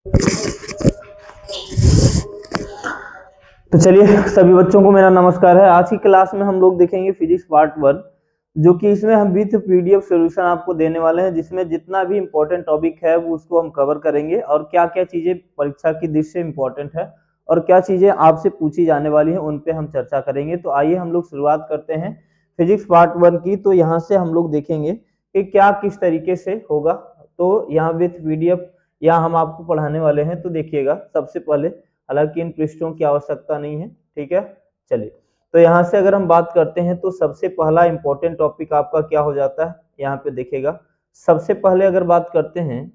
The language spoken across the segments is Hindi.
तो चलिए सभी बच्चों को मेरा नमस्कार है। आज की क्लास में हम लोग देखेंगे फिजिक्स पार्ट 1, जो कि इसमें हम विथ पीडीएफ सॉल्यूशन आपको देने वाले हैं, जिसमें जितना भी इंपॉर्टेंट टॉपिक है वो उसको हम कवर करेंगे और क्या क्या चीजें परीक्षा की दृष्टि से इंपॉर्टेंट है और क्या चीजें आपसे पूछी जाने वाली हैं उन पे हम चर्चा करेंगे। तो आइए हम लोग शुरुआत करते हैं फिजिक्स पार्ट 1 की। तो यहाँ से हम लोग देखेंगे कि क्या किस तरीके से होगा। तो यहाँ विथ पीडीएफ यहाँ हम आपको पढ़ाने वाले हैं। तो देखिएगा, सबसे पहले हालांकि इन पृष्ठों की आवश्यकता नहीं है, ठीक है। चलिए, तो यहाँ से अगर हम बात करते हैं तो सबसे पहला इंपॉर्टेंट टॉपिक आपका क्या हो जाता है, यहाँ पे देखिएगा। सबसे पहले अगर बात करते हैं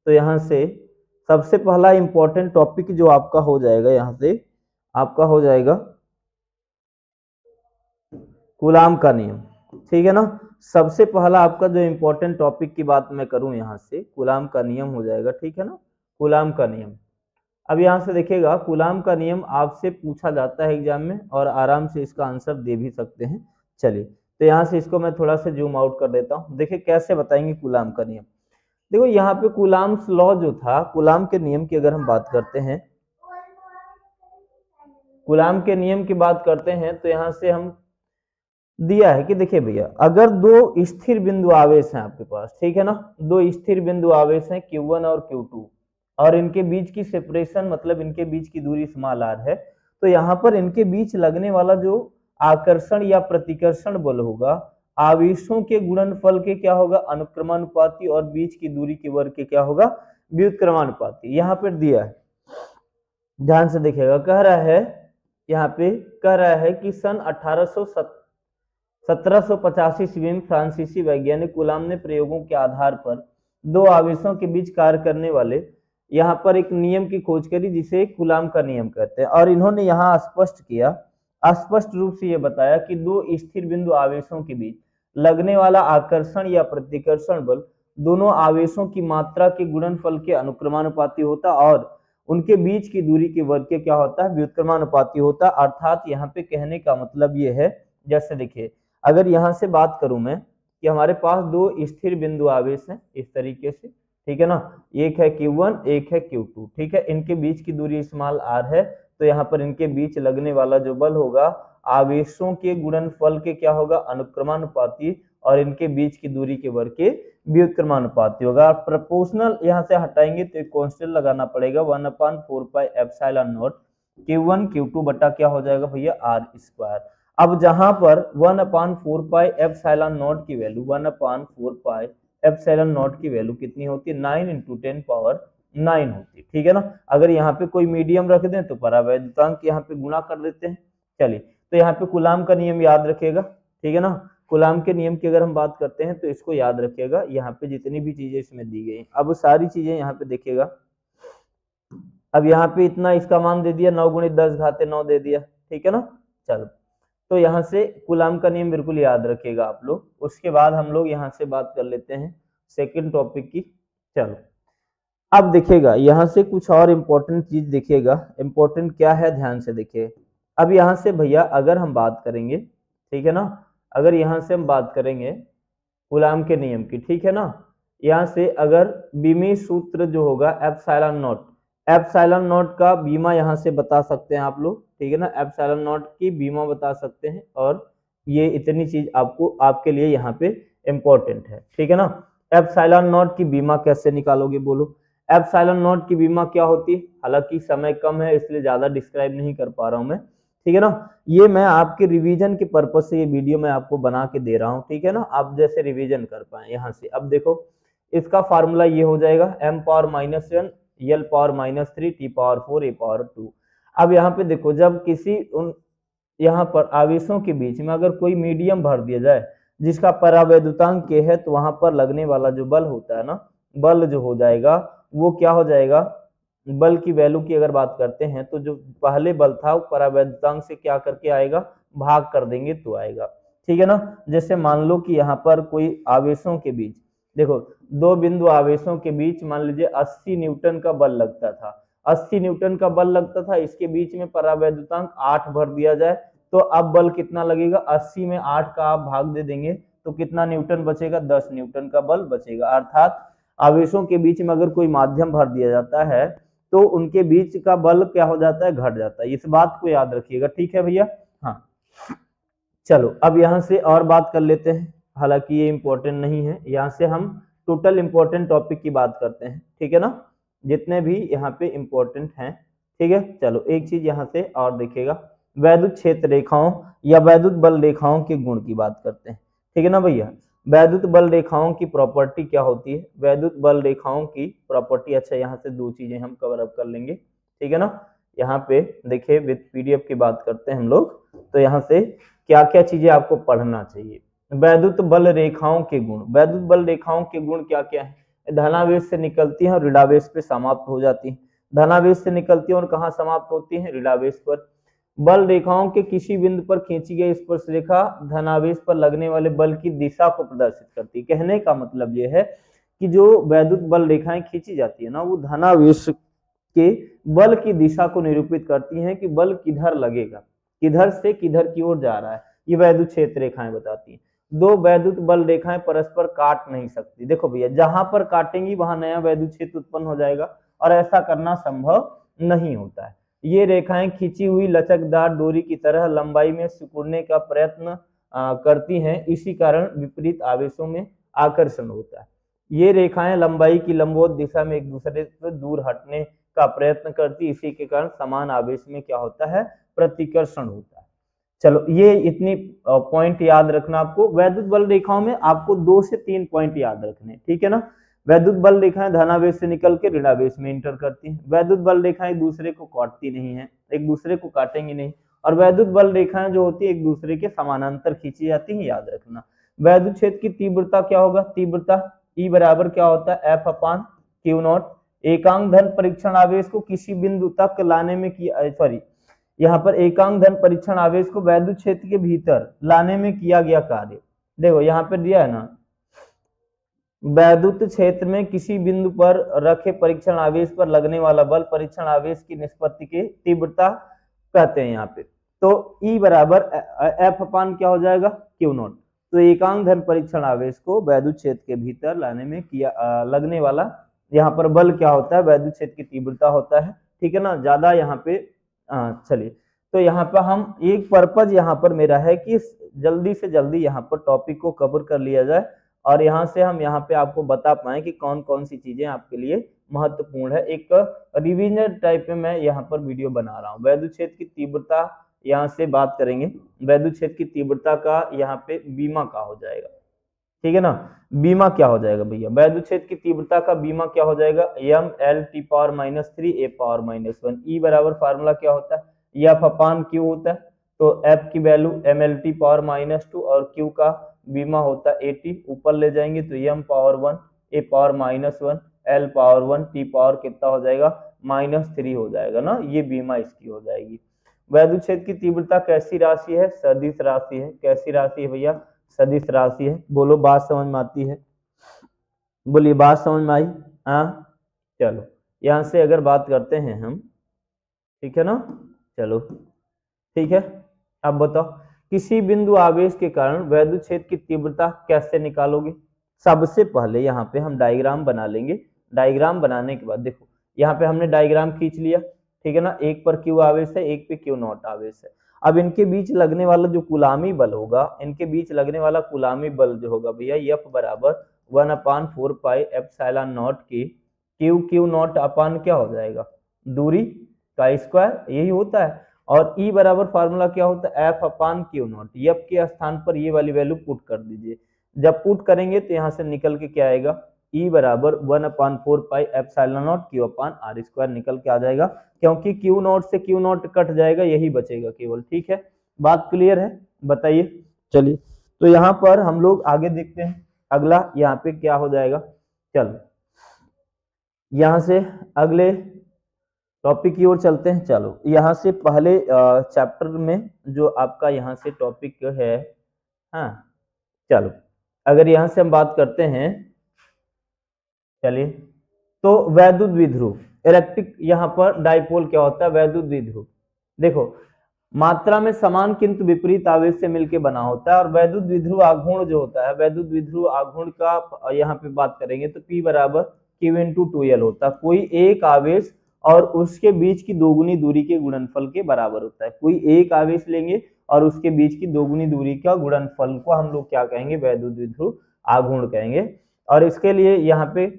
तो यहाँ से सबसे पहला इंपॉर्टेंट टॉपिक जो आपका हो जाएगा, यहाँ से आपका हो जाएगा कूलाम का नियम, ठीक है ना। सबसे पहला आपका जो इंपॉर्टेंट टॉपिक की बात मैं करूं, यहाँ से कूलाम का नियम हो जाएगा, ठीक है ना। कूलाम का नियम, अब यहाँ से देखिएगा, कूलाम का नियम आपसे पूछा जाता है एग्जाम में और आराम से इसका आंसर दे भी सकते हैं। चलिए, तो यहाँ से इसको मैं थोड़ा सा जूम आउट कर देता हूँ। देखिए कैसे बताएंगे कूलाम का नियम। देखो यहाँ पे कूलाम्स लॉ जो था, कूलाम के नियम की अगर हम बात करते हैं, कूलाम के नियम की बात करते हैं तो यहाँ से हम दिया है कि देखिए भैया, अगर दो स्थिर बिंदु आवेश हैं आपके पास, ठीक है ना, दो स्थिर बिंदु आवेश हैं Q1 और Q2 और इनके बीच की सेपरेशन मतलब इनके बीच की दूरी स्मॉल r है, तो यहाँ पर इनके बीच लगने वाला जो आकर्षण या प्रतिकर्षण बल होगा आवेशों के गुणनफल के क्या होगा, अनुक्रमानुपाती, और बीच की दूरी के वर्ग के क्या होगा, व्युत्क्रमानुपाती। यहाँ पर दिया है, ध्यान से देखिएगा, कह रहा है यहाँ पे कह रहा है कि सन 1785 ईस्वी में फ्रांसीसी वैज्ञानिक कूलाम ने प्रयोगों के आधार पर दो आवेशों के बीच कार्य करने वाले यहाँ पर एक नियम की खोज करी जिसे कूलाम का नियम कहते हैं। और इन्होंने यहाँ स्पष्ट किया, स्पष्ट रूप से ये बताया कि दो स्थिर बिंदु आवेशों के बीच लगने वाला आकर्षण या प्रतिकर्षण बल दोनों आवेशों की मात्रा के गुणनफल के अनुक्रमानुपाती होता और उनके बीच की दूरी के वर्ग के क्या होता है, व्युत्क्रमानुपाती होता। अर्थात यहाँ पे कहने का मतलब ये है, जैसे देखिए, अगर यहाँ से बात करूं मैं कि हमारे पास दो स्थिर बिंदु आवेश हैं इस तरीके से, ठीक है ना, एक है Q1 एक है Q2, ठीक है, इनके बीच की दूरी स्मॉल r है, तो यहाँ पर इनके बीच लगने वाला जो बल होगा आवेशों के गुणनफल के क्या होगा, अनुक्रमानुपाती, और इनके बीच की दूरी के वर्ग के व्युत्क्रमानुपाती होगा। प्रोपोर्शनल यहाँ से हटाएंगे तो एक कांस्टेंट लगाना पड़ेगा, 1/4πε0 Q1 Q2 बटा क्या हो जाएगा भैया, r²। अब जहां पर 1/4πε0 की वैल्यू 1/4πε0 की वैल्यू कितनी होती है, 9 × 10⁹ होती है, ठीक है ना। अगर यहाँ पे कोई मीडियम रख दें तो परावैद्युतांक यहाँ पे गुणा कर देते हैं। चलिए, तो यहाँ पे कूलाम का नियम याद रखिएगा, ठीक है ना। कूलाम के नियम की अगर हम बात करते हैं तो इसको याद रखिएगा, यहाँ पे जितनी भी चीजें इसमें दी गई, अब सारी चीजें यहाँ पे देखिएगा। अब यहाँ पे इतना इसका मान दे दिया, 9 × 10⁹ दे दिया, ठीक है ना। चलो, तो यहाँ से कूलाम का नियम बिल्कुल याद रखिएगा आप लोग। उसके बाद हम लोग यहाँ से बात कर लेते हैं सेकंड टॉपिक की। चलो, अब देखिएगा यहाँ से कुछ और इम्पोर्टेंट चीज देखिएगा। इम्पोर्टेंट क्या है, ध्यान से देखिए। अब यहाँ से भैया अगर हम बात करेंगे, ठीक है ना, अगर यहाँ से हम बात करेंगे कूलाम के नियम की, ठीक है ना, यहाँ से अगर बीमी सूत्र जो होगा एप्सिलॉन नॉट का बीमा यहाँ से बता सकते हैं आप लोग, ठीक है ना, एप्सिलॉन नॉट की बीमा बता सकते हैं। और ये इतनी चीज आपको आपके लिए यहाँ पे इंपॉर्टेंट है, ठीक है ना। एप्सिलॉन नॉट की बीमा कैसे निकालोगे बोलो। एप्सिलॉन नॉट की बीमा क्या होती है, हालांकि समय कम है इसलिए ज्यादा डिस्क्राइब नहीं कर पा रहा हूं मैं, ठीक है ना। ये मैं आपके रिवीजन के पर्पज से ये वीडियो मैं आपको बना के दे रहा हूँ, ठीक है ना, आप जैसे रिवीजन कर पाए। यहाँ से अब देखो, इसका फार्मूला ये हो जाएगा m⁻⁻1 l⁻−3 t⁻4 a⁻2। अब यहाँ पे देखो, जब किसी यहाँ पर आवेशों के बीच में अगर कोई मीडियम भर दिया जाए जिसका परावैद्युतांक k है, तो वहां पर लगने वाला जो बल होता है ना, बल जो हो जाएगा वो क्या हो जाएगा, बल की वैल्यू की अगर बात करते हैं तो जो पहले बल था वो परावैद्युतांक से क्या करके आएगा, भाग कर देंगे तो आएगा, ठीक है ना। जैसे मान लो कि यहाँ पर कोई आवेशों के बीच, देखो दो बिंदु आवेशों के बीच मान लीजिए 80 न्यूटन का बल लगता था, 80 न्यूटन का बल लगता था, इसके बीच में परावैद्युतांक 8 भर दिया जाए तो अब बल कितना लगेगा, 80 में 8 का आप भाग दे देंगे तो कितना न्यूटन बचेगा, 10 न्यूटन का बल बचेगा। अर्थात आवेशों के बीच में अगर कोई माध्यम भर दिया जाता है तो उनके बीच का बल क्या हो जाता है, घट जाता है। इस बात को याद रखिएगा, ठीक है भैया। हाँ चलो अब यहाँ से और बात कर लेते हैं, हालांकि ये इंपॉर्टेंट नहीं है। यहाँ से हम टोटल इंपॉर्टेंट टॉपिक की बात करते हैं, ठीक है ना, जितने भी यहाँ पे इंपॉर्टेंट हैं, ठीक है। चलो एक चीज यहाँ से और देखिएगा, वैद्युत क्षेत्र रेखाओं या वैद्युत बल रेखाओं के गुण की बात करते हैं, ठीक है ना भैया। वैद्युत बल रेखाओं की प्रॉपर्टी क्या होती है, वैद्युत बल रेखाओं की प्रॉपर्टी। अच्छा यहाँ से दो चीजें हम कवर अप कर लेंगे, ठीक है ना। यहाँ पे देखिए विद पीडीएफ की बात करते हैं हम लोग, तो यहाँ से क्या क्या चीजें आपको पढ़ना चाहिए। वैद्युत बल रेखाओं के गुण, वैद्युत बल रेखाओं के गुण क्या क्या है, धनावेश से निकलती है और ऋणावेश पे समाप्त हो जाती है। धनावेश से निकलती है और कहाँ समाप्त होती है, ऋणावेश पर। बल रेखाओं के किसी बिंदु पर खींची गई स्पर्श रेखा धनावेश पर लगने वाले बल की दिशा को प्रदर्शित करती है। कहने का मतलब यह है कि जो वैद्युत बल रेखाएं खींची जाती है ना, वो धनावेश के बल की दिशा को निरूपित करती हैं कि बल किधर लगेगा, किधर से किधर की ओर जा रहा है, ये वैद्युत क्षेत्र रेखाएं बताती हैं। दो वैद्युत बल रेखाएं परस्पर काट नहीं सकती। देखो भैया जहां पर काटेंगी वहां नया वैद्युत क्षेत्र उत्पन्न हो जाएगा, और ऐसा करना संभव नहीं होता है। ये रेखाएं खींची हुई लचकदार डोरी की तरह लंबाई में सिकुड़ने का प्रयत्न करती हैं, इसी कारण विपरीत आवेशों में आकर्षण होता है। ये रेखाएं लंबाई की लंबवत दिशा में एक दूसरे से दूर हटने का प्रयत्न करती, इसी के कारण समान आवेश में क्या होता है, प्रतिकर्षण होता है। चलो ये इतनी पॉइंट याद रखना आपको। वैद्युत बल रेखाओं में आपको 2 से 3 पॉइंट याद रखने, ठीक है ना। वैद्युत बल रेखाएं धनावेश से निकल के ऋणावेश में इंटर करती हैं। वैद्युत बल रेखाएं एक दूसरे को काटती नहीं है, एक दूसरे को काटेंगी नहीं, और वैद्युत बल रेखाएं जो होती है एक दूसरे के समानांतर खींची जाती है, याद रखना। वैद्युत क्षेत्र की तीव्रता क्या होगा, तीव्रता E बराबर क्या होता है, F अपान Q नॉट। एकांक धन परीक्षण आवेश को किसी बिंदु तक लाने में किया, सॉरी यहाँ पर एकांक धन परीक्षण आवेश को वैद्युत क्षेत्र के भीतर लाने में किया गया कार्य। देखो यहाँ पे दिया है ना, वैद्युत क्षेत्र में किसी बिंदु पर रखे परीक्षण आवेश पर लगने वाला बल परीक्षण आवेश की निष्पत्ति की तीव्रता कहते हैं यहाँ पे। तो E बराबर F अपान क्या हो जाएगा, Q नॉट। तो एकांक धन परीक्षण आवेश को वैद्युत क्षेत्र के भीतर लाने में किया लगने वाला यहाँ पर बल क्या होता है, वैद्युत क्षेत्र की तीव्रता होता है, ठीक है ना। ज्यादा यहाँ पे चलिए, तो यहाँ पर हम एक पर्पज यहाँ पर मेरा है कि जल्दी से जल्दी यहाँ पर टॉपिक को कवर कर लिया जाए, और यहाँ से हम यहाँ पे आपको बता पाए कि कौन कौन सी चीजें आपके लिए महत्वपूर्ण है। एक रिवीजन टाइप में मैं यहाँ पर वीडियो बना रहा हूँ। वैद्युत क्षेत्र की तीव्रता यहाँ से बात करेंगे, वैद्युत क्षेत्र की तीव्रता का यहाँ पे बीमा का हो जाएगा, ठीक है ना। बीमा क्या हो जाएगा भैया, वैद्युत क्षेत्र की तीव्रता का बीमा क्या हो जाएगा, m(L)T⁻³ a⁻⁻1। E बराबर फार्मूला क्या होता है, F अपान Q होता है। तो F की वैल्यू mLT⁻², और Q का बीमा होता है AT, ऊपर ले जाएंगे तो m⁻1 a⁻1 L⁻1 T power कितना हो जाएगा, -3 हो जाएगा ना, ये बीमा इसकी हो जाएगी। वैद्युत क्षेत्र की तीव्रता कैसी राशि है, सदिश राशि है। कैसी राशि है भैया, सदिश राशि है। बोलो बात समझ में आती है, बोलिए बात समझ में आई। हाँ चलो यहाँ से अगर बात करते हैं हम, ठीक है ना, चलो ठीक है। अब बताओ किसी बिंदु आवेश के कारण वैद्युत क्षेत्र की तीव्रता कैसे निकालोगे। सबसे पहले यहाँ पे हम डायग्राम बना लेंगे। डायग्राम बनाने के बाद देखो यहाँ पे हमने डायग्राम खींच लिया, ठीक है ना। एक पर Q आवेश है, एक पे Q नॉट आवेश है। अब इनके बीच लगने वाला जो कुलामी बल होगा, इनके बीच लगने वाला कुलामी बल जो होगा भैया, F बराबर 1/4 पाई एप्सिलॉन नॉट की Q नॉट अपान क्या हो जाएगा, दूरी का स्क्वायर, यही होता है। और E बराबर फार्मूला क्या होता है, F upon Q not. F के स्थान पर ये वाली वैल्यू पुट कर दीजिए। जब पुट करेंगे तो यहाँ से निकल के क्या आएगा, E बराबर 1/4 pi epsilon not Q upon r² निकल के आ जाएगा, क्योंकि Q नॉट से Q नॉट कट जाएगा, यही बचेगा केवल, ठीक है। बात क्लियर है, बताइए। चलिए तो यहाँ पर हम लोग आगे देखते हैं, अगला यहाँ पे क्या हो जाएगा। चलो यहाँ से अगले टॉपिक की ओर चलते हैं। चलो यहाँ से पहले चैप्टर में जो आपका यहाँ से टॉपिक है, हाँ चलो अगर यहाँ से हम बात करते हैं, चलिए तो वैद्युत द्विध्रुव इलेक्ट्रिक, यहाँ पर डाइपोल क्या होता है, वैद्युत द्विध्रुव। देखो मात्रा में समान किंतु विपरीत आवेश से मिलकर बना होता है। और वैद्युत द्विध्रुव आघूर्ण जो होता है, वैद्युत द्विध्रुव आघूर्ण का यहाँ पे बात करेंगे तो P बराबर Q × 2L होता है। कोई एक आवेश और उसके बीच की दोगुनी दूरी के गुणनफल के बराबर होता है। कोई एक आवेश लेंगे और उसके बीच की दोगुनी दूरी का गुणनफल को हम लोग क्या कहेंगे, वैद्युत द्विध्रुव आघूर्ण कहेंगे। और इसके लिए यहाँ पे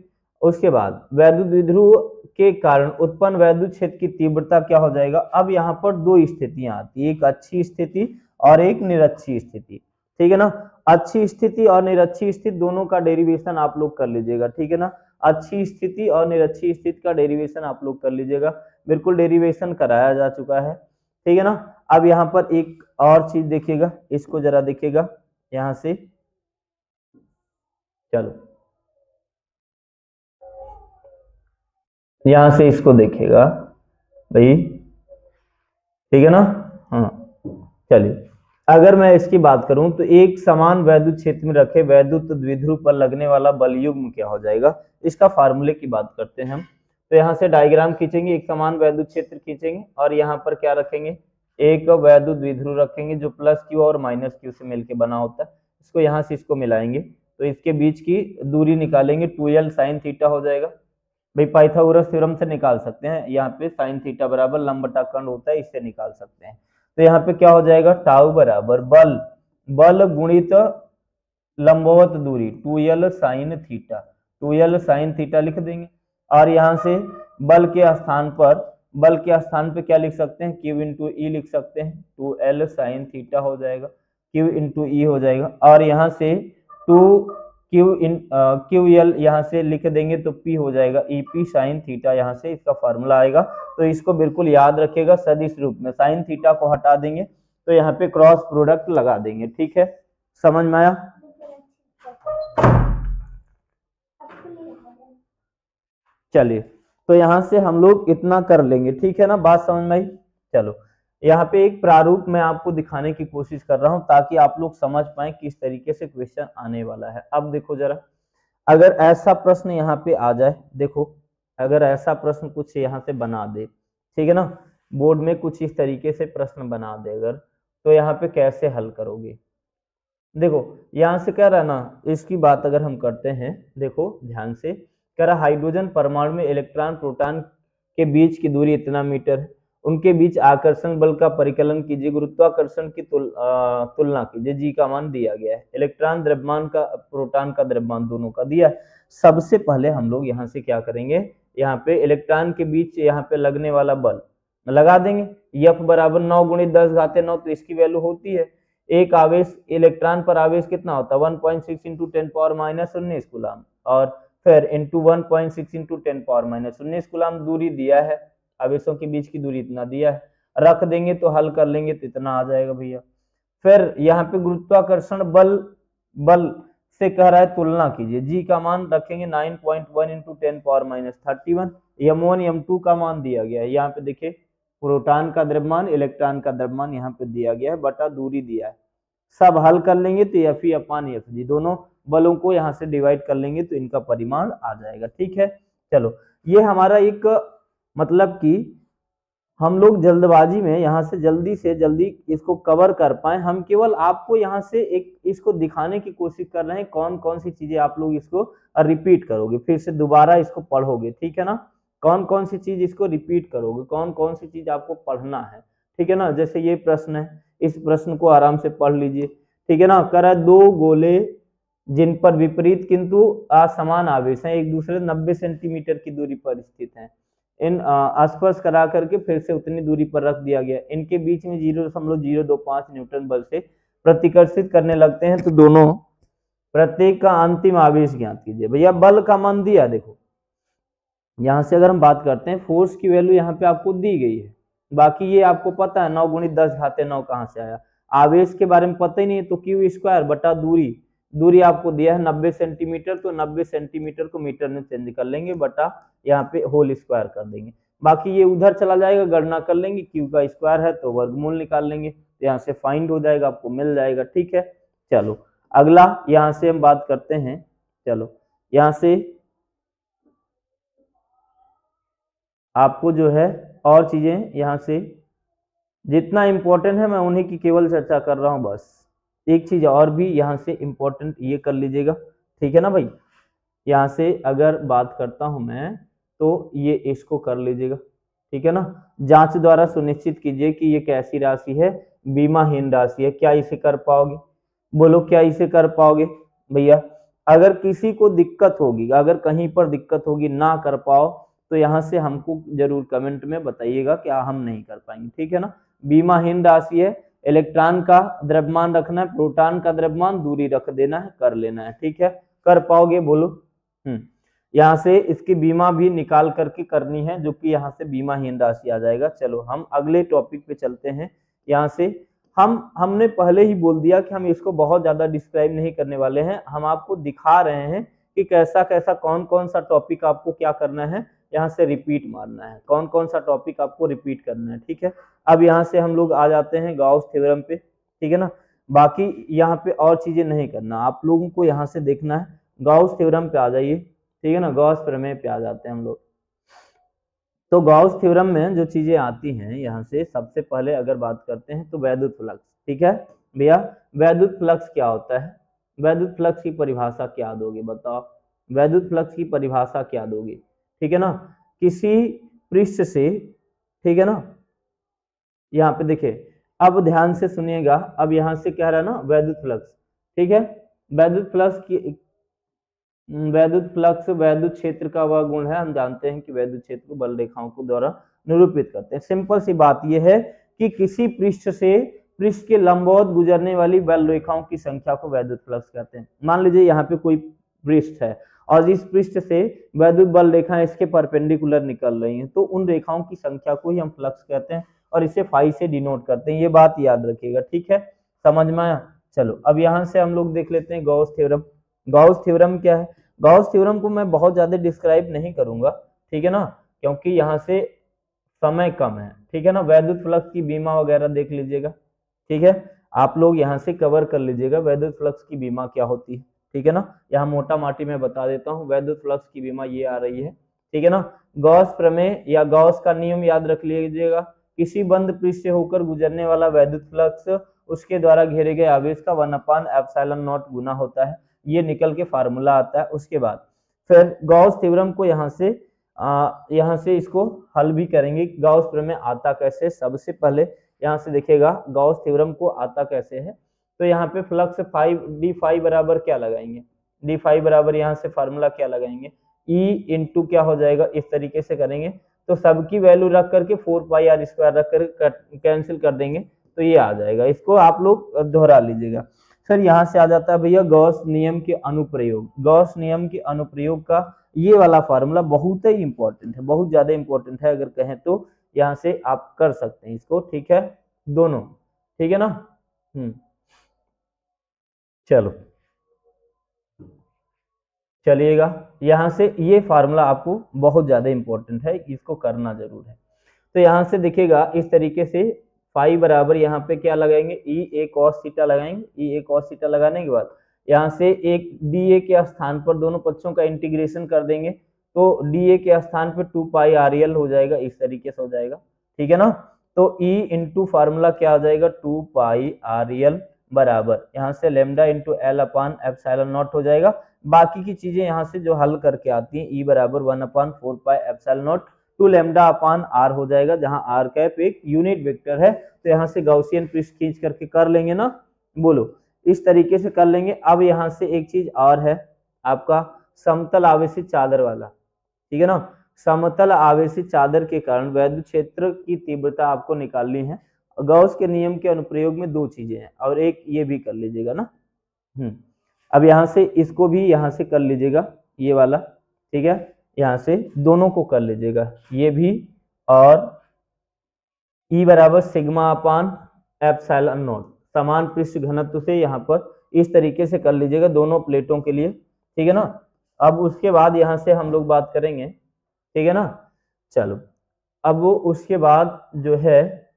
उसके बाद वैद्युत द्विध्रुव के कारण उत्पन्न वैद्युत क्षेत्र की तीव्रता क्या हो जाएगा। अब यहाँ पर दो स्थितियां आती है, एक अच्छी स्थिति और एक निरक्षी स्थिति, ठीक है ना। अच्छी स्थिति और निरक्षी स्थिति दोनों का डेरिवेशन आप लोग कर लीजिएगा, ठीक है ना। अच्छी स्थिति और निरक्षी स्थिति का डेरिवेशन आप लोग कर लीजिएगा, बिल्कुल डेरिवेशन कराया जा चुका है, ठीक है ना। अब यहाँ पर एक और चीज देखिएगा, इसको जरा देखिएगा यहाँ से, चलो यहां से इसको देखिएगा भाई, ठीक है ना। हाँ चलिए, अगर मैं इसकी बात करूं तो एक समान वैद्युत क्षेत्र में रखे वैद्युत द्विध्रुव पर लगने वाला बल युग्म क्या हो जाएगा। इसका फार्मूले की बात करते हैं हम। तो यहाँ से डायग्राम खींचेंगे, एक समान वैद्युत क्षेत्र खींचेंगे और यहाँ पर क्या रखेंगे, एक वैद्युत द्विध्रुव रखेंगे जो प्लस क्यू और माइनस क्यू से मिलकर बना होता है। इसको यहाँ से इसको मिलाएंगे तो इसके बीच की दूरी निकालेंगे, 2l sin थीटा हो जाएगा। भाई पाइथागोरस थ्योरम से निकाल सकते हैं, यहाँ पे साइन थीटा बराबर लंब बटा कर्ण होता है, इससे निकाल सकते हैं। तो यहाँ पे क्या हो जाएगा, टाउ बराबर बल गुणित लंबवत दूरी 2l sin theta, 2l sin theta लिख देंगे। और यहाँ से बल के स्थान पे क्या लिख सकते हैं, Q इंटू ई लिख सकते हैं, 2l sin थीटा हो जाएगा, Q इंटू ई हो जाएगा। और यहाँ से 2QL यहाँ से लिख देंगे तो P हो जाएगा EP sin थीटा, यहाँ से इसका फार्मूला आएगा। तो इसको बिल्कुल याद रखिएगा, सदिश रूप में sin थीटा को हटा देंगे तो यहाँ पे क्रॉस प्रोडक्ट लगा देंगे, ठीक है, समझ में आया। चलिए, तो यहाँ से हम लोग इतना कर लेंगे, ठीक है ना, बात समझ में आई। चलो यहाँ पे एक प्रारूप मैं आपको दिखाने की कोशिश कर रहा हूं ताकि आप लोग समझ पाए किस तरीके से क्वेश्चन आने वाला है। अब देखो जरा, अगर ऐसा प्रश्न यहाँ पे आ जाए, देखो अगर ऐसा प्रश्न कुछ यहाँ से बना दे, ठीक है ना, बोर्ड में कुछ इस तरीके से प्रश्न बना दे अगर, तो यहाँ पे कैसे हल करोगे। देखो यहाँ से क्या रहा ना, इसकी बात अगर हम करते हैं, देखो ध्यान से, कह रहा हाइड्रोजन परमाणु में इलेक्ट्रॉन प्रोटॉन के बीच की दूरी इतना मीटर है, उनके बीच आकर्षण बल का परिकलन कीजिए, गुरुत्वाकर्षण की तुलना कीजिए, जी का मान दिया गया है, इलेक्ट्रॉन द्रव्यमान का प्रोटॉन का द्रव्यमान दोनों का दिया है। सबसे पहले हम लोग यहाँ से क्या करेंगे, यहाँ पे इलेक्ट्रॉन के बीच यहाँ पे लगने वाला बल लगा देंगे, F बराबर 9 गुणित 10 घाते 9, तो इसकी वैल्यू होती है, एक आवेश इलेक्ट्रॉन पर आवेश कितना होता है 1.6 इंटू 10 पावर माइनस 19 कूलम, और फिर into 1.6 into 10 power minus 19 coulomb दूरी दिया है, आवेशों के बीच की दूरी इतना दिया है, रख देंगे तो हल कर लेंगे तो इतना आ जाएगा भैया। फिर यहाँ पे गुरुत्वाकर्षण बल से कह रहा है तुलना कीजिए, जी का मान रखेंगे 9.1 into 10 power minus 31, m1 m2 का मान दिया गया है, यहाँ पे देखिए प्रोटॉन का द्रव्यमान इलेक्ट्रॉन का द्रव्यमान यहाँ पे दिया गया है, बटा दूरी दिया है, सब हल कर लेंगे तो Fe अपान Fg, दोनों बलों को यहाँ से डिवाइड कर लेंगे तो इनका परिमाण आ जाएगा, ठीक है। चलो ये हमारा एक मतलब कि हम लोग जल्दबाजी में यहाँ से जल्दी इसको कवर कर पाए, हम केवल आपको यहाँ से एक इसको दिखाने की कोशिश कर रहे हैं कौन कौन सी चीजें आप लोग इसको रिपीट करोगे, फिर से दोबारा इसको पढ़ोगे, ठीक है ना, कौन कौन सी चीज इसको रिपीट करोगे, कौन कौन सी चीज आपको पढ़ना है, ठीक है ना। जैसे ये प्रश्न है, इस प्रश्न को आराम से पढ़ लीजिए, ठीक है ना। करा दो गोले जिन पर विपरीत किंतु असमान आवेश हैं, एक दूसरे 90 सेंटीमीटर की दूरी पर स्थित हैं, इन स्पर्श करा करके फिर से उतनी दूरी पर रख दिया गया, इनके बीच में 0.025 न्यूटन बल से प्रतिकर्षित करने लगते हैं, तो दोनों प्रत्येक का अंतिम आवेश ज्ञात कीजिए। भैया बल का मान दिया, देखो यहां से अगर हम बात करते हैं फोर्स की वैल्यू यहाँ पे आपको दी गई है, बाकी ये आपको पता है 9 गुणित 10 घाते 9 कहाँ से आया, आवेश के बारे में पता ही नहीं है, तो क्यू स्क्वायर बटा दूरी आपको दिया है 90 सेंटीमीटर, तो 90 सेंटीमीटर को मीटर में चेंज कर लेंगे, बटा यहाँ पे होल स्क्वायर कर देंगे, बाकी ये उधर चला जाएगा, गणना कर लेंगे, क्यू का स्क्वायर है तो वर्गमूल निकाल लेंगे, तो यहाँ से फाइंड हो जाएगा, आपको मिल जाएगा, ठीक है। चलो अगला यहाँ से हम बात करते हैं, चलो यहाँ से आपको जो है और चीजें यहाँ से जितना इंपॉर्टेंट है मैं उन्हीं की केवल चर्चा कर रहा हूँ, बस एक चीज और भी यहाँ से इंपॉर्टेंट ये कर लीजिएगा, ठीक है ना भाई। यहाँ से अगर बात करता हूं मैं तो ये इसको कर लीजिएगा, ठीक है ना। जांच द्वारा सुनिश्चित कीजिए कि ये कैसी राशि है, बीमाहीन राशि है। क्या इसे कर पाओगे? बोलो, क्या इसे कर पाओगे भैया? अगर किसी को दिक्कत होगी, अगर कहीं पर दिक्कत होगी, ना कर पाओ, तो यहाँ से हमको जरूर कमेंट में बताइएगा कि हम नहीं कर पाएंगे, ठीक है ना। बीमाहीन राशि है, इलेक्ट्रॉन का द्रव्यमान रखना है, प्रोटॉन का द्रव्यमान दूरी रख देना है, कर लेना है, ठीक है। कर पाओगे? बोलो। यहाँ से इसकी बीमा भी निकाल करके करनी है, जो कि यहाँ से बीमाहीन राशि आ जाएगा। चलो हम अगले टॉपिक पे चलते हैं। यहाँ से हमने पहले ही बोल दिया कि हम इसको बहुत ज्यादा डिस्क्राइब नहीं करने वाले हैं, हम आपको दिखा रहे हैं कि कैसा कैसा कौन कौन सा टॉपिक आपको क्या करना है, यहाँ से रिपीट मारना है, कौन कौन सा टॉपिक आपको रिपीट करना है, ठीक है। अब यहाँ से हम लोग आ जाते हैं गॉस थ्योरम पे, ठीक है ना। बाकी यहाँ पे और चीजें नहीं करना, आप लोगों को यहाँ से देखना है, गॉस थ्योरम पे आ जाइए, ठीक है ना। गॉस प्रमेय पे आ जाते हैं हम लोग। तो गॉस थ्योरम में जो चीजें आती हैं, यहाँ से सबसे पहले अगर बात करते हैं तो वैद्युत फ्लक्स, ठीक है भैया। वैद्युत फ्लक्स क्या होता है? वैद्युत फ्लक्स की परिभाषा क्या दोगे, बताओ? वैद्युत फ्लक्स की परिभाषा क्या दोगे, ठीक है ना। किसी पृष्ठ से, ठीक है ना, यहाँ पे देखिए, अब ध्यान से सुनिएगा। अब यहाँ से कह रहा है ना वैद्युत फ्लक्स, ठीक है। वैद्युत फ्लक्स की वैद्युत फ्लक्स वैद्युत क्षेत्र का वह गुण है, हम जानते हैं कि वैद्युत क्षेत्र को बल रेखाओं के द्वारा निरूपित करते हैं। सिंपल सी बात यह है कि किसी पृष्ठ से पृष्ठ के लंबवत गुजरने वाली बल रेखाओं की संख्या को वैद्युत फ्लक्स कहते हैं। मान लीजिए यहाँ पे कोई पृष्ठ है और इस पृष्ठ से वैद्युत बल रेखाएं इसके परपेंडिकुलर निकल रही हैं, तो उन रेखाओं की संख्या को ही हम फ्लक्स कहते हैं और इसे फाई से डिनोट करते हैं। ये बात याद रखिएगा, ठीक है, समझ में आया। चलो अब यहाँ से हम लोग देख लेते हैं गॉस थ्योरम। गॉस थ्योरम क्या है? गॉस थ्योरम को मैं बहुत ज्यादा डिस्क्राइब नहीं करूंगा, ठीक है ना, क्योंकि यहाँ से समय कम है, ठीक है ना। वैद्युत फ्लक्स की बीमा वगैरह देख लीजिएगा, ठीक है। आप लोग यहाँ से कवर कर लीजिएगा वैद्युत फ्लक्स की बीमा क्या होती है, ठीक है ना। यहाँ मोटा माटी में बता देता हूँ, वैद्युत फ्लक्स की बीमा ये आ रही है, ठीक है ना। गॉस प्रमेय या गॉस का नियम याद रख लीजिएगा। किसी बंद पृष्ठ से होकर गुजरने वाला वैद्युत फ्लक्स उसके द्वारा घेरे गए आवेश का 1/ε0 गुना होता है। ये निकल के फार्मूला आता है। उसके बाद फिर गॉस थ्योरम को यहाँ से इसको हल भी करेंगे। गॉस प्रमेय आता कैसे? सबसे पहले यहाँ से देखिएगा गॉस थ्योरम को आता कैसे है। तो यहाँ पे फ्लक्स डी फाई बराबर क्या लगाएंगे? डी फाई बराबर यहाँ से फार्मूला क्या लगाएंगे? ई इंटू क्या हो जाएगा, इस तरीके से करेंगे तो सबकी वैल्यू रख करके 4πr² रख कर कैंसिल कर देंगे तो ये आ जाएगा। इसको आप लोग दोहरा लीजिएगा। फिर यहाँ से आ जाता है भैया गॉस नियम के अनुप्रयोग। गॉस नियम के अनुप्रयोग का ये वाला फार्मूला बहुत ही इंपॉर्टेंट है, बहुत ज्यादा इंपॉर्टेंट है, अगर कहें तो यहाँ से आप कर सकते हैं इसको, ठीक है, दोनों, ठीक है ना। चलो चलिएगा, यहाँ से ये फार्मूला आपको बहुत ज्यादा इंपॉर्टेंट है, इसको करना जरूर है। तो यहाँ से देखिएगा इस तरीके से फाई बराबर यहाँ पे क्या लगाएंगे? ई ए कॉस थीटा लगाएंगे। ई ए कॉस थीटा लगाने के बाद यहाँ से एक डी ए के स्थान पर दोनों पक्षों का इंटीग्रेशन कर देंगे तो डी ए के स्थान पर 2πr हो जाएगा, इस तरीके से हो जाएगा, ठीक है ना। तो ई इंटू फार्मूला क्या आ जाएगा? 2πr बराबर यहाँ से लेमडा इंटू L/ε0 हो जाएगा। बाकी की चीजें यहाँ से जो हल करके आती हैं, ई बराबर 1/4πε0 2 λ/r हो जाएगा, जहां r कैप एक यूनिट वेक्टर है। तो यहाँ से गॉसियन पृष्ठ खींच करके कर लेंगे ना, बोलो, इस तरीके से कर लेंगे। अब यहाँ से एक चीज और है आपका समतल आवेशित चादर वाला, ठीक है ना। समतल आवेशित चादर के कारण वैद्युत क्षेत्र की तीव्रता आपको निकालनी है। गॉस के नियम के अनुप्रयोग में दो चीजें हैं और एक ये भी कर लीजिएगा ना। अब यहाँ से इसको भी यहाँ से कर लीजिएगा, ये वाला, ठीक है, यहाँ से दोनों को कर लीजिएगा, ये भी, और E बराबर σ/ε0 समान पृष्ठ घनत्व से यहाँ पर इस तरीके से कर लीजिएगा दोनों प्लेटों के लिए, ठीक है ना। अब उसके बाद यहाँ से हम लोग बात करेंगे, ठीक है ना। चलो अब वो उसके बाद जो है,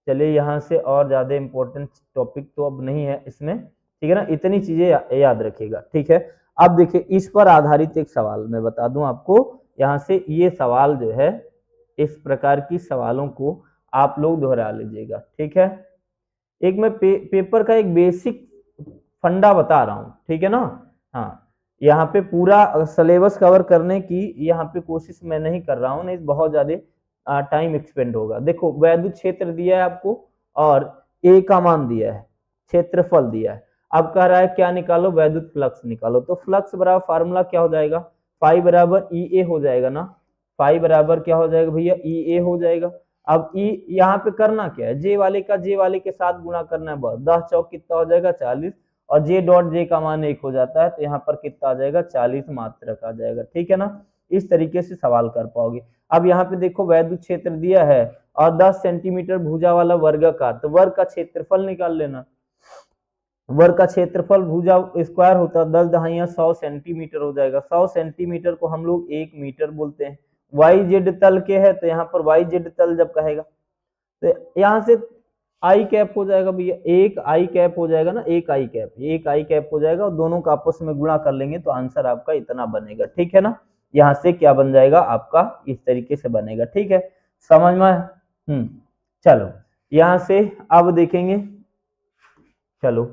चलिए यहाँ से और ज्यादा इंपॉर्टेंट टॉपिक तो अब नहीं है इसमें, ठीक है ना, इतनी चीजें याद रखिएगा, ठीक है। अब देखिए इस पर आधारित एक सवाल मैं बता दूं आपको। यहाँ से ये सवाल जो है, इस प्रकार की सवालों को आप लोग दोहरा लीजिएगा, ठीक है। एक मैं पेपर का एक बेसिक फंडा बता रहा हूँ, ठीक है ना। हाँ, यहाँ पे पूरा सिलेबस कवर करने की यहाँ पे कोशिश मैं नहीं कर रहा हूँ, नहीं बहुत ज्यादा टाइम एक्सपेंड होगा। देखो वैद्युत क्षेत्र दिया है आपको और ए का मान दिया है, क्षेत्रफल दिया है। अब कह रहा है क्या निकालो, वैद्युत फ्लक्स निकालो। तो फ्लक्स बराबर फार्मूला क्या हो जाएगा, फाई बराबर ई ए हो जाएगा ना, फाई बराबर क्या हो जाएगा भैया, ई ए हो जाएगा। अब ई यहाँ पे करना क्या है, जे वाले का जे वाले के साथ गुणा करना है बस। 10 चौक कितना हो जाएगा 40, और जे डॉट जे का मान 1 हो जाता है, तो यहाँ पर कितना आ जाएगा 40 मात्रक आ जाएगा। ठीक है ना, इस तरीके से सवाल कर पाओगे। अब यहाँ पे देखो वैद्युत क्षेत्र दिया है और 10 सेंटीमीटर भुजा वाला वर्गाकार, तो वर्ग का क्षेत्रफल निकाल लेना। वर्ग का क्षेत्रफल भुजा स्क्वायर होता है 10 दहाइयां 100 सेंटीमीटर हो जाएगा। 100 सेंटीमीटर को हम लोग 1 मीटर बोलते हैं। वाई जेड तल के है तो यहाँ पर वाई जेड तल जब कहेगा तो यहाँ से आई कैप हो जाएगा भैया, एक आई कैप हो जाएगा ना, एक आई कैप हो जाएगा और दोनों का आपस में गुणा कर लेंगे तो आंसर आपका इतना बनेगा। ठीक है ना, यहाँ से क्या बन जाएगा आपका, इस तरीके से बनेगा। ठीक है, समझ में। चलो यहाँ से अब देखेंगे, चलो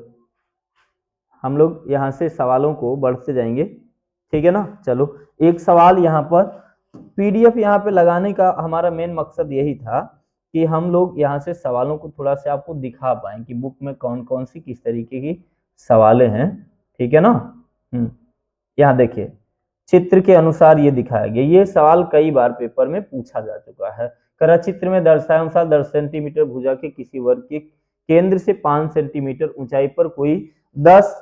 हम लोग यहाँ से सवालों को बढ़ते जाएंगे। ठीक है ना, चलो एक सवाल यहाँ पर पीडीएफ यहाँ पे लगाने का हमारा मेन मकसद यही था कि हम लोग यहाँ से सवालों को थोड़ा सा आपको दिखा पाए कि बुक में कौन कौन सी किस तरीके की सवालें हैं। ठीक है ना, यहाँ देखिए चित्र के अनुसार ये दिखाया गया। ये सवाल कई बार पेपर में पूछा जा चुका है। करा चित्र में दर्शाए अनुसार 10 सेंटीमीटर भुजा के किसी वर्ग के केंद्र से 5 सेंटीमीटर ऊंचाई पर कोई 10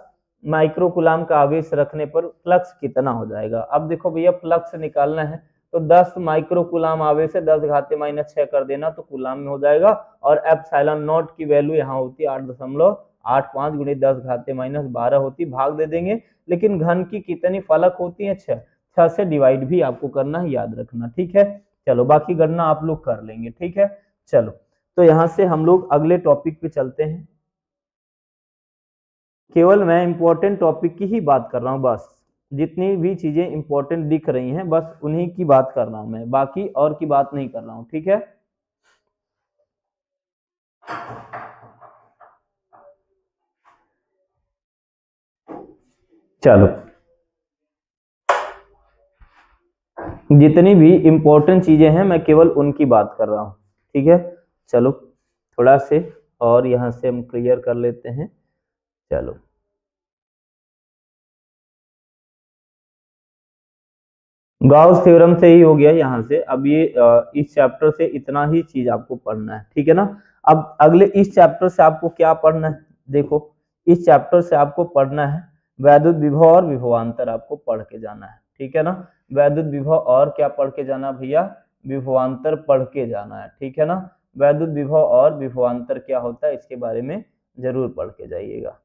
माइक्रोकुलाम का आवेश रखने पर फ्लक्स कितना हो जाएगा। अब देखो भैया फ्लक्स निकालना है तो 10 माइक्रोकुलाम आवेश है 10 घाते -6 कर देना तो कुलाम में हो जाएगा, और एप्सिलॉन नॉट की वैल्यू यहाँ होती है 8.85 गुणे 10 घाते -12 होती, भाग दे देंगे। लेकिन घन की कितनी फलक होती है 6, 6 से डिवाइड भी आपको करना है, याद रखना। ठीक है, चलो बाकी गणना आप लोग कर लेंगे। ठीक है, चलो तो यहाँ से हम लोग अगले टॉपिक पे चलते हैं। केवल मैं इंपॉर्टेंट टॉपिक की ही बात कर रहा हूँ, बस जितनी भी चीजें इंपॉर्टेंट दिख रही हैं बस उन्हीं की बात कर रहा हूं मैं, बाकी और की बात नहीं कर रहा हूं। ठीक है, चलो जितनी भी इंपॉर्टेंट चीजें हैं मैं केवल उनकी बात कर रहा हूं। ठीक है, चलो थोड़ा से और यहां से हम क्लियर कर लेते हैं। चलो गाउस थ्योरम से ही हो गया यहाँ से। अब ये इस चैप्टर से इतना ही चीज आपको पढ़ना है। ठीक है ना, अब अगले इस चैप्टर से आपको क्या पढ़ना है, देखो इस चैप्टर से आपको पढ़ना है वैद्युत विभव और विभवांतर, आपको पढ़ के जाना है। ठीक है ना, वैद्युत विभव और क्या पढ़ के जाना भैया, विभवांतर पढ़ के जाना है। ठीक है ना, वैद्युत विभव और विभवांतर क्या होता है इसके बारे में जरूर पढ़ के जाइएगा।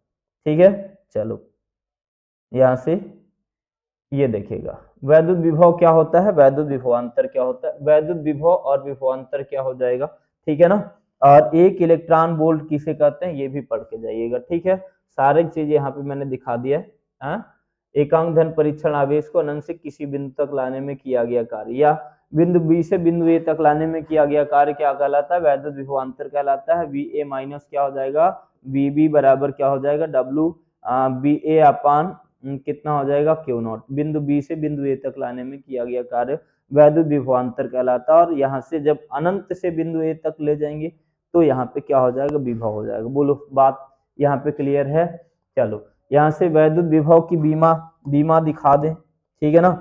ठीक है, चलो यहाँ से ये देखिएगा वैद्युत विभव क्या होता है, वैद्युत विभवांतर क्या होता है। वैद्युत विभव और विभवांतर क्या हो जाएगा, ठीक है ना, और एक इलेक्ट्रॉन वोल्ट किसे कहते हैं ये भी पढ़ के जाइएगा। ठीक है, सारी चीज यहाँ पे मैंने दिखा दिया है। एकांक धन परीक्षण आवेश को अनंत से किसी बिंदु तक लाने में किया गया कार्य, या बिंदु बी से बिंदु ए तक लाने में किया गया कार्य क्या कहलाता है, वैद्युत विभवांतर कहलाता है। वी ए माइनस क्या हो जाएगा, वी बी बराबर क्या हो जाएगा, डब्ल्यू बी ए अपान कितना हो जाएगा, क्यू नॉट। बिंदु बी से बिंदु ए तक लाने में किया गया कार्य वैद्युत विभवांतर कहलाता है। और यहाँ से जब अनंत से बिंदु ए तक ले जाएंगे तो यहाँ पे क्या हो जाएगा, विभव हो जाएगा। बोलो बात यहाँ पे क्लियर है। चलो यहाँ से वैद्युत विभव की बीमा दिखा दें। ठीक है ना,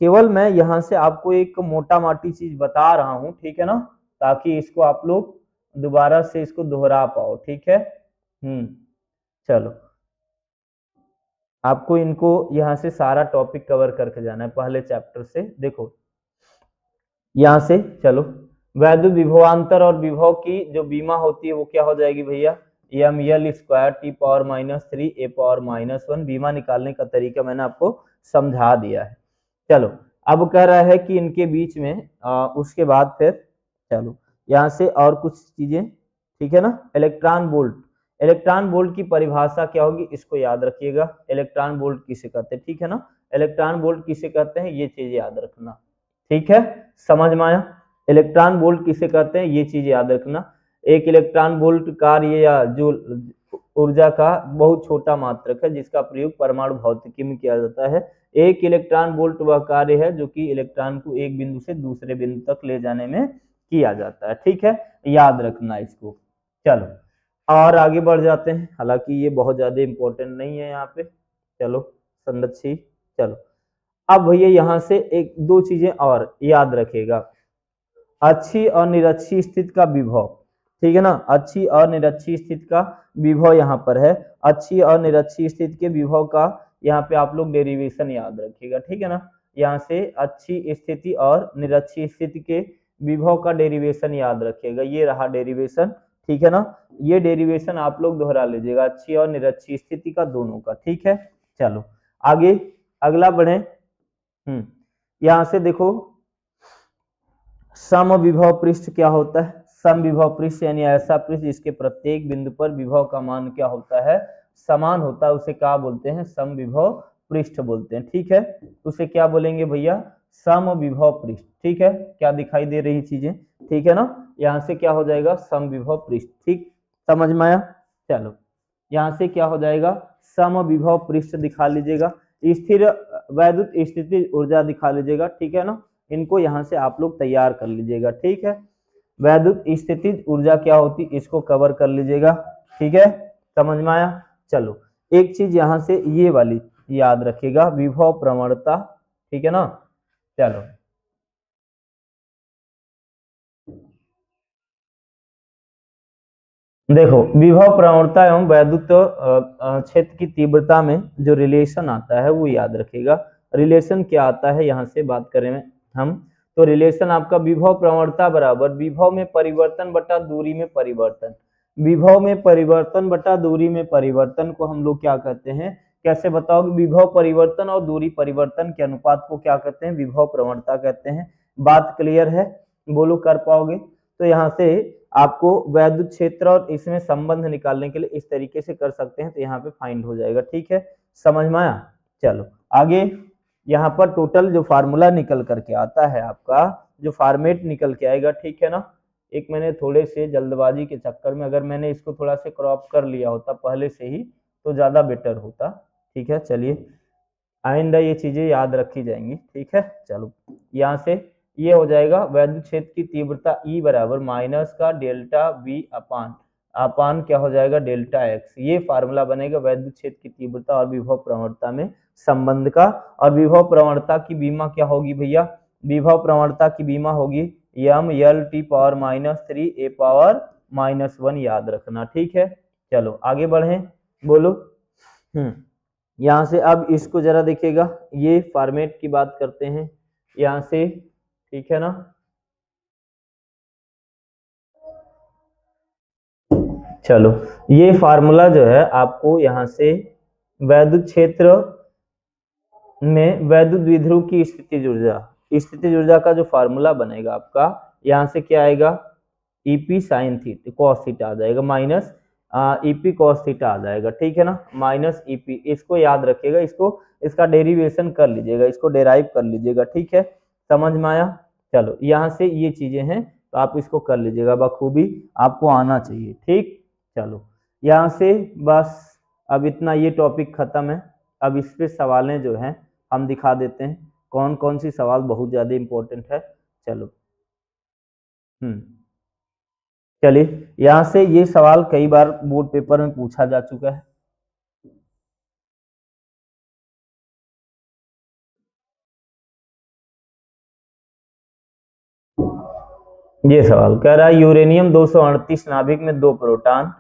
केवल मैं यहाँ से आपको एक मोटा माटी चीज बता रहा हूँ। ठीक है ना, ताकि इसको आप लोग दोबारा से इसको दोहरा पाओ। ठीक है, चलो आपको इनको यहाँ से सारा टॉपिक कवर करके जाना है पहले चैप्टर से। देखो यहाँ से चलो वैद्युत विभवांतर और विभव की जो बीमा होती है वो क्या हो जाएगी भैया, M L square T power -3 A power -1। बीमा निकालने का तरीका मैंने आपको समझा दिया है। चलो अब कह रहा है कि इनके बीच में उसके बाद फिर चलो यहाँ से और कुछ चीजें। ठीक है ना, इलेक्ट्रॉन वोल्ट, इलेक्ट्रॉन वोल्ट की परिभाषा क्या होगी इसको याद रखिएगा। इलेक्ट्रॉन वोल्ट किसे कहते हैं, ठीक है ना, इलेक्ट्रॉन वोल्ट किसे कहते हैं ये चीज याद रखना। ठीक है, समझ में आया, इलेक्ट्रॉन वोल्ट किसे कहते हैं ये चीज याद रखना। एक इलेक्ट्रॉन वोल्ट कार्य या जो ऊर्जा का बहुत छोटा मात्रक है जिसका प्रयोग परमाणु भौतिकी में किया जाता है। एक इलेक्ट्रॉन वोल्ट वह कार्य है जो कि इलेक्ट्रॉन को एक बिंदु से दूसरे बिंदु तक ले जाने में किया जाता है। ठीक है, याद रखना इसको। चलो और आगे बढ़ जाते हैं, हालांकि ये बहुत ज्यादा इंपॉर्टेंट नहीं है यहाँ पे। चलो संरक्षी, चलो अब भैया यहाँ से एक दो चीजें और याद रखेगा। अच्छी और निरक्षी स्थिति का विभव, ठीक है ना, अच्छी और निरक्षी स्थिति का विभव यहाँ पर है। अच्छी और निरक्षी स्थिति के विभव का यहाँ पे आप लोग डेरिवेशन याद रखिएगा, ठीक है ना। यहाँ से अच्छी स्थिति और निरक्षी स्थिति के विभव का डेरिवेशन याद रखिएगा, ये रहा डेरिवेशन, ठीक है ना। ये डेरिवेशन आप लोग दोहरा लीजिएगा, अच्छी और निरक्षी स्थिति का दोनों का, ठीक है। चलो आगे अगला बढ़े। यहाँ से देखो समविभव पृष्ठ क्या होता है। समविभव पृष्ठ यानी ऐसा पृष्ठ जिसके प्रत्येक बिंदु पर विभव का मान क्या होता है, समान होता है, उसे क्या बोलते हैं, समविभव पृष्ठ बोलते हैं। ठीक है, उसे क्या बोलेंगे भैया, समविभव पृष्ठ। ठीक है, क्या दिखाई दे रही चीजें, ठीक है ना। यहाँ से क्या हो जाएगा, समविभव पृष्ठ, ठीक समझ में आया। चलो यहाँ से क्या हो जाएगा, समविभव पृष्ठ दिखा लीजिएगा। स्थिर वैद्युत स्थिति ऊर्जा दिखा लीजिएगा, ठीक है ना। इनको यहाँ से आप लोग तैयार कर लीजिएगा, ठीक है। वैद्युत स्थितिज ऊर्जा क्या होती, इसको कवर कर लीजिएगा, ठीक है, समझ में आया। चलो एक चीज यहाँ से ये वाली याद रखिएगा, विभव प्रवणता, ठीक है ना। चलो देखो विभव प्रवणता एवं वैद्युत क्षेत्र की तीव्रता में जो रिलेशन आता है वो याद रखिएगा। रिलेशन क्या आता है, यहाँ से बात करें हम, तो रिलेशन आपका विभव प्रवणता बराबर विभव में परिवर्तन बटा दूरी में परिवर्तन। विभव में परिवर्तन बटा दूरी में परिवर्तन को हम लोग क्या कहते हैं, कैसे बताओगे, विभव परिवर्तन और दूरी परिवर्तन के अनुपात को क्या कहते हैं, विभव प्रवणता कहते हैं। बात क्लियर है, बोलो कर पाओगे। तो यहाँ से आपको वैद्युत क्षेत्र और इसमें संबंध निकालने के लिए इस तरीके से कर सकते हैं, तो यहाँ पे फाइंड हो जाएगा, ठीक है, समझ में आया। चलो आगे यहाँ पर टोटल जो फार्मूला निकल करके आता है आपका, जो फॉर्मेट निकल के आएगा, ठीक है ना। एक मैंने थोड़े से जल्दबाजी के चक्कर में अगर मैंने इसको थोड़ा से क्रॉप कर लिया होता पहले से ही तो ज्यादा बेटर होता, ठीक है। चलिए आइंदा ये चीजें याद रखी जाएंगी, ठीक है। चलो यहाँ से ये हो जाएगा वैद्युत क्षेत्र की तीव्रता ई बराबर माइनस का डेल्टा वी अपान अपान क्या हो जाएगा, डेल्टा एक्स। ये फार्मूला बनेगा वैद्युत क्षेत्र की तीव्रता और विभव प्रवणता में संबंध का। और विभव प्रवणता की बीमा क्या होगी भैया, विभव प्रवणता की बीमा होगी M L T power -3 A power -1, याद रखना, ठीक है। चलो आगे बढ़े, बोलो। यहाँ से अब इसको जरा देखिएगा, ये फॉर्मेट की बात करते हैं यहाँ से, ठीक है ना। चलो ये फार्मूला जो है आपको यहाँ से वैद्युत क्षेत्र में वैद्युत द्विध्रुव की स्थितिज ऊर्जा का जो फार्मूला बनेगा आपका, यहाँ से क्या आएगा, EP sine theta cos theta आ जाएगा माइनस ईपी कॉस थीटा आ जाएगा, ठीक है ना, माइनस ईपी। इसको याद रखिएगा, इसको इसका डेरिवेशन कर लीजिएगा, इसको डेराइव कर लीजिएगा, ठीक है, समझ में आया। चलो यहाँ से ये चीजें हैं तो आप इसको कर लीजिएगा बखूबी, आपको आना चाहिए, ठीक। चलो यहाँ से बस अब इतना, ये टॉपिक खत्म है। अब इस पे सवालें जो हैं हम दिखा देते हैं, कौन कौन सी सवाल बहुत ज्यादा इंपॉर्टेंट है। चलो चलिए यहाँ से ये सवाल कई बार बोर्ड पेपर में पूछा जा चुका है। ये सवाल कह रहा है यूरेनियम 238 नाभिक में 2 प्रोटॉन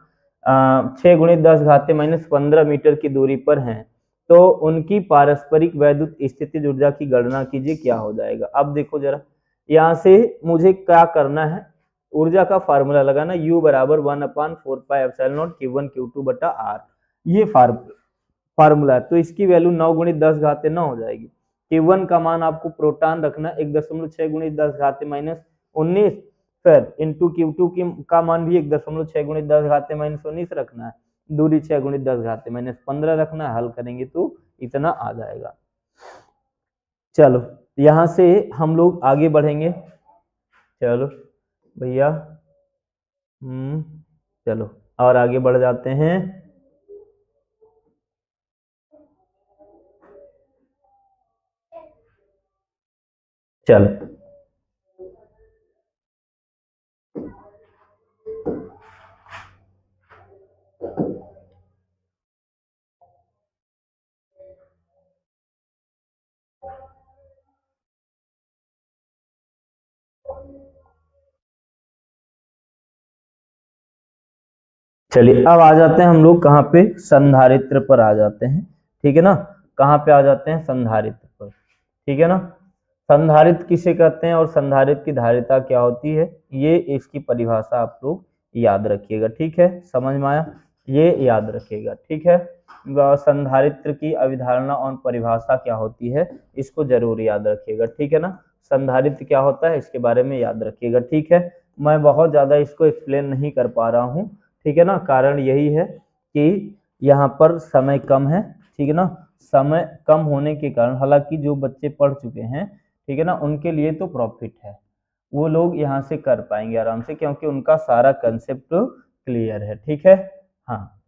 6 × 10⁻⁻15 मीटर की दूरी पर हैं, तो उनकी पारस्परिक वैद्युत स्थितिज ऊर्जा की गणना कीजिए, क्या हो जाएगा। अब देखो जरा, यहाँ से मुझे क्या करना है, ऊर्जा का फार्मूला लगाना, U बराबर 1/4πε0 Q1 Q2 बटा R। ये फार्मूला है, तो इसकी वैल्यू 9 × 10⁻⁹ हो जाएगी। Q1 का मान आपको प्रोटॉन रखना 1.6 × 10⁻19, फिर इंटू Q2 का मान भी 1.6 × 10⁻19 रखना है, दूरी 6 × 10⁻15 रखना है, हल करेंगे तो इतना आ जाएगा। चलो यहाँ से हम लोग आगे बढ़ेंगे, चलो भैया चलो और आगे बढ़ जाते हैं। चलो चलिए अब आ जाते हैं हम लोग कहाँ पे, संधारित्र पर आ जाते हैं, ठीक है ना। कहाँ पे आ जाते हैं, संधारित्र पर, ठीक है ना। संधारित्र किसे कहते हैं और संधारित्र की धारिता क्या होती है, ये इसकी परिभाषा आप लोग याद रखिएगा, ठीक है, समझ में आया, ये याद रखिएगा, ठीक है। संधारित्र की अवधारणा और परिभाषा क्या होती है, इसको जरूर याद रखिएगा, ठीक है ना। संधारित्र क्या होता है इसके बारे में याद रखिएगा, ठीक है। मैं बहुत ज्यादा इसको एक्सप्लेन नहीं कर पा रहा हूँ, ठीक है ना, कारण यही है कि यहाँ पर समय कम है, ठीक है ना। समय कम होने के कारण, हालांकि जो बच्चे पढ़ चुके हैं, ठीक है ना, उनके लिए तो प्रॉफिट है, वो लोग यहाँ से कर पाएंगे आराम से, क्योंकि उनका सारा कंसेप्ट क्लियर है, ठीक है। हाँ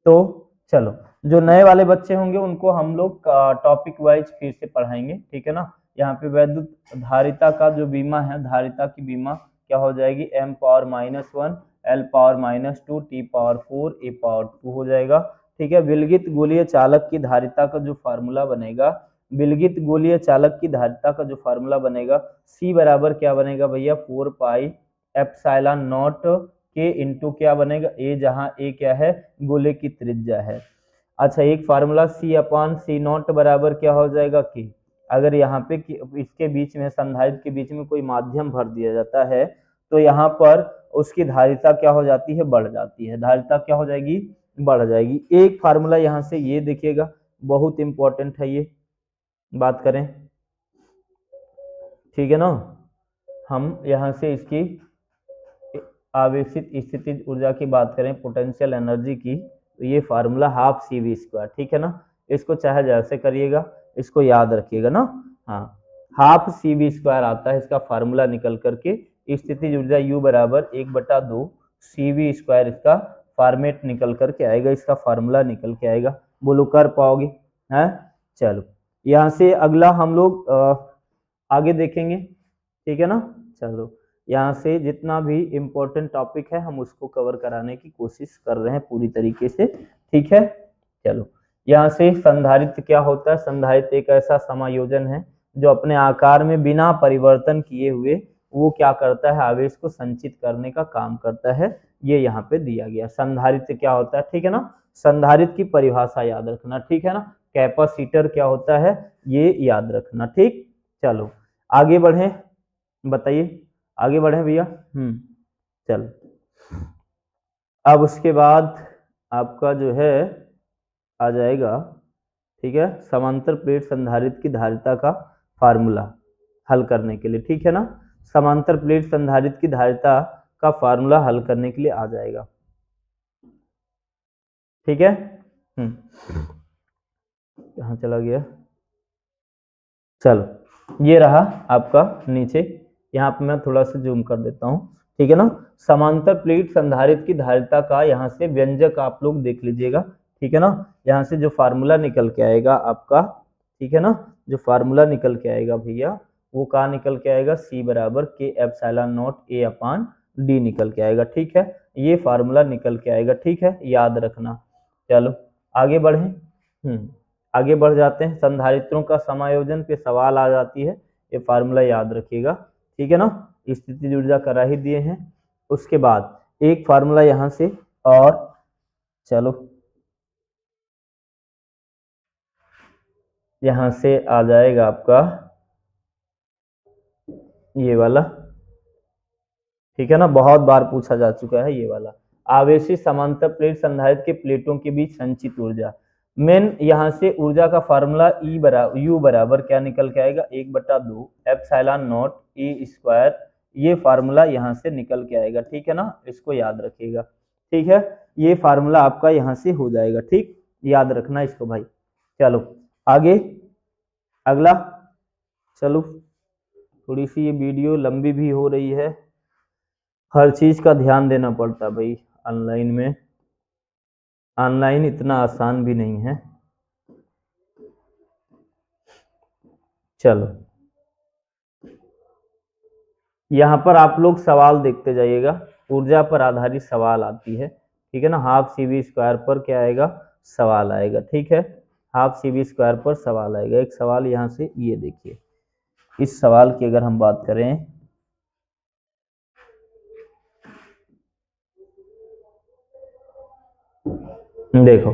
तो चलो, जो नए वाले बच्चे होंगे उनको हम लोग टॉपिक वाइज फिर से पढ़ाएंगे, ठीक है ना। यहाँ पे वैद्युत धारिता का जो बीमा है, धारिता की बीमा क्या हो जाएगी, m power -1 l power -2 t power 4 a power 2 हो जाएगा, ठीक है। विलगित गोलीय चालक की धारिता का जो फार्मूला बनेगा, विलगित गोलीय चालक की धारिता का जो फार्मूला बनेगा, c बराबर क्या बनेगा भैया, 4 पाई एप्सिलॉन नॉट के इंटू क्या बनेगा a, जहां a क्या है, गोले की त्रिज्या है। अच्छा, एक formula c upon C naught बराबर क्या हो जाएगा k। अगर यहाँ पे इसके बीच में, संधारित्र के बीच में कोई माध्यम भर दिया जाता है तो यहाँ पर उसकी धारिता क्या हो जाती है, बढ़ जाती है, धारिता क्या हो जाएगी, बढ़ जाएगी। एक फार्मूला यहाँ से ये देखिएगा, बहुत इंपॉर्टेंट है ये, बात करें, ठीक है ना। हम यहाँ से इसकी आवेशित स्थितिज ऊर्जा की बात करें, पोटेंशियल एनर्जी की, तो ये फार्मूला हाफ CV², ठीक है ना। इसको चाहे जैसे करिएगा, इसको याद रखिएगा ना। हाँ, हाफ CV² आता है इसका फार्मूला निकल करके, स्थितिज ऊर्जा U बराबर 1/2 CV², इसका फॉर्मेट निकल करके आएगा, इसका फार्मूला निकल के आएगा। बोलो कर पाओगे, है। चलो यहाँ से अगला हम लोग आगे देखेंगे, ठीक है ना। चलो यहाँ से जितना भी इम्पोर्टेंट टॉपिक है हम उसको कवर कराने की कोशिश कर रहे हैं पूरी तरीके से, ठीक है। चलो यहाँ से संधारित्र क्या होता है, संधारित्र एक ऐसा समायोजन है जो अपने आकार में बिना परिवर्तन किए हुए वो क्या करता है, आवेश को संचित करने का काम करता है, ये यहाँ पे दिया गया। संधारित्र क्या होता है, ठीक है ना, संधारित्र की परिभाषा याद रखना, ठीक है ना। कैपेसिटर क्या होता है ये याद रखना, ठीक। चलो आगे बढ़े, बताइए, आगे बढ़े भैया। चल, अब उसके बाद आपका जो है आ जाएगा, ठीक है, समांतर प्लेट संधारित्र की धारिता का फार्मूला हल करने के लिए, ठीक है ना। समांतर प्लेट संधारित्र की धारिता का फार्मूला हल करने के लिए आ जाएगा, ठीक है। कहाँ चला गया, चलो ये रहा आपका नीचे, यहाँ पे मैं थोड़ा सा जूम कर देता हूँ, ठीक है ना। समांतर प्लेट संधारित्र की धारिता का यहाँ से व्यंजक आप लोग देख लीजिएगा, ठीक है ना। यहाँ से जो फार्मूला निकल के आएगा आपका, ठीक है ना, जो फार्मूला निकल के आएगा भैया वो कहाँ निकल के आएगा, C बराबर K epsilon not A upon D निकल के आएगा, ठीक है। ये फार्मूला निकल के आएगा, ठीक है, याद रखना। चलो आगे बढ़े, आगे बढ़ जाते हैं, संधारित्रों का समायोजन पे सवाल आ जाती है, ये फार्मूला याद रखिएगा, ठीक है ना। स्थितिज ऊर्जा करा ही दिए हैं, उसके बाद एक फार्मूला यहाँ से, और चलो यहाँ से आ जाएगा आपका ये वाला, ठीक है ना, बहुत बार पूछा जा चुका है ये वाला, आवेशित समांतर प्लेट संधारित्र के प्लेटों के बीच संचित ऊर्जा। मेन यहाँ से ऊर्जा का फार्मूला U बराबर क्या निकल के आएगा, 1/2 एप्सिलॉन नॉट E², ये फार्मूला यहाँ से निकल के आएगा, ठीक है ना, इसको याद रखिएगा, ठीक है। ये फार्मूला आपका यहाँ से हो जाएगा, ठीक, याद रखना इसको भाई। चलो आगे अगला, चलो थोड़ी सी ये वीडियो लंबी भी हो रही है, हर चीज का ध्यान देना पड़ता है भाई ऑनलाइन में, ऑनलाइन इतना आसान भी नहीं है। चलो यहाँ पर आप लोग सवाल देखते जाइएगा, ऊर्जा पर आधारित सवाल आती है, ठीक है ना। हाफ CV² पर क्या आएगा, सवाल आएगा, ठीक है, हाफ CV² पर सवाल आएगा। एक सवाल यहाँ से ये देखिए, इस सवाल की अगर हम बात करें, देखो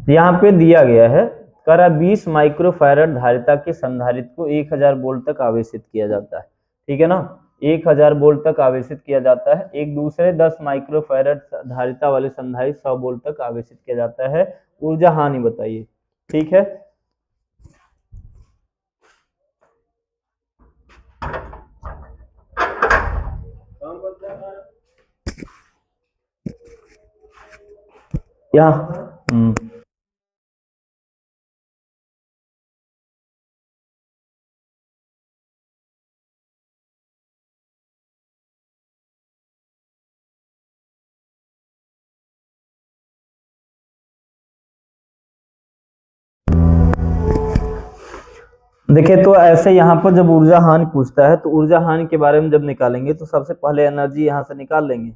यहाँ पे दिया गया है, करा 20 माइक्रोफैरड धारिता के संधारित्र को 1000 वोल्ट तक आवेशित किया जाता है, ठीक है ना, 1000 वोल्ट तक आवेशित किया जाता है। एक दूसरे 10 माइक्रोफैरड धारिता वाले संधारित्र 100 वोल्ट तक आवेशित किया जाता है। ऊर्जा हानि बताइए, ठीक है। यहाँ देखिए, तो ऐसे यहाँ पर जब ऊर्जा हानि पूछता है तो ऊर्जा हानि के बारे में जब निकालेंगे तो सबसे पहले एनर्जी यहाँ से निकाल लेंगे।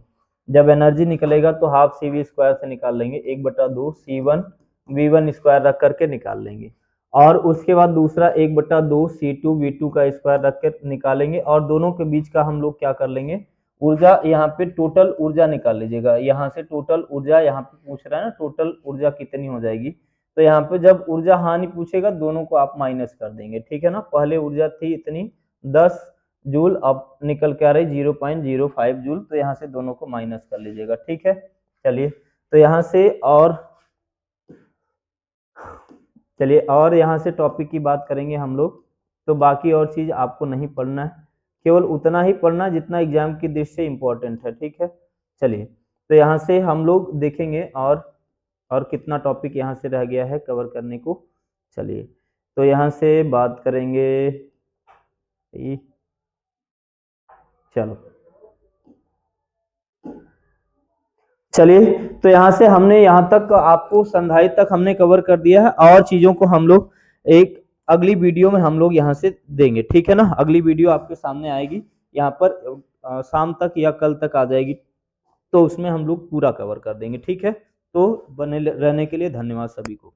जब एनर्जी निकलेगा तो हाफ CV स्क्वायर से निकाल लेंगे, 1/2 C1 V1 स्क्वायर रख करके निकाल लेंगे, और उसके बाद दूसरा 1/2 C2 V2 का स्क्वायर रख कर निकालेंगे, और दोनों के बीच का हम लोग क्या कर लेंगे, ऊर्जा यहाँ पे टोटल ऊर्जा निकाल लीजिएगा। यहाँ से टोटल ऊर्जा यहाँ पे पूछ रहा है ना, टोटल ऊर्जा कितनी हो जाएगी, तो यहाँ पे जब ऊर्जा हानि पूछेगा दोनों को आप माइनस कर देंगे, ठीक है ना। पहले ऊर्जा थी इतनी 10 जूल, अब निकल के आ रही 0.05 जूल, तो यहाँ से दोनों को माइनस कर लीजिएगा, ठीक है। चलिए, तो यहाँ से और यहाँ से टॉपिक की बात करेंगे हम लोग। तो बाकी और चीज आपको नहीं पढ़ना है, केवल उतना ही पढ़ना जितना एग्जाम की दृष्टि से इम्पोर्टेंट है, ठीक है। चलिए, तो यहाँ से हम लोग देखेंगे और कितना टॉपिक यहाँ से रह गया है कवर करने को। चलिए, तो यहाँ से बात करेंगे, चलिए, तो यहाँ से हमने यहाँ तक आपको संधारित्र तक हमने कवर कर दिया है, और चीजों को हम लोग एक अगली वीडियो में हम लोग यहाँ से देंगे, ठीक है ना। अगली वीडियो आपके सामने आएगी यहाँ पर शाम तक या कल तक आ जाएगी, तो उसमें हम लोग पूरा कवर कर देंगे, ठीक है। तो बने रहने के लिए धन्यवाद सभी को।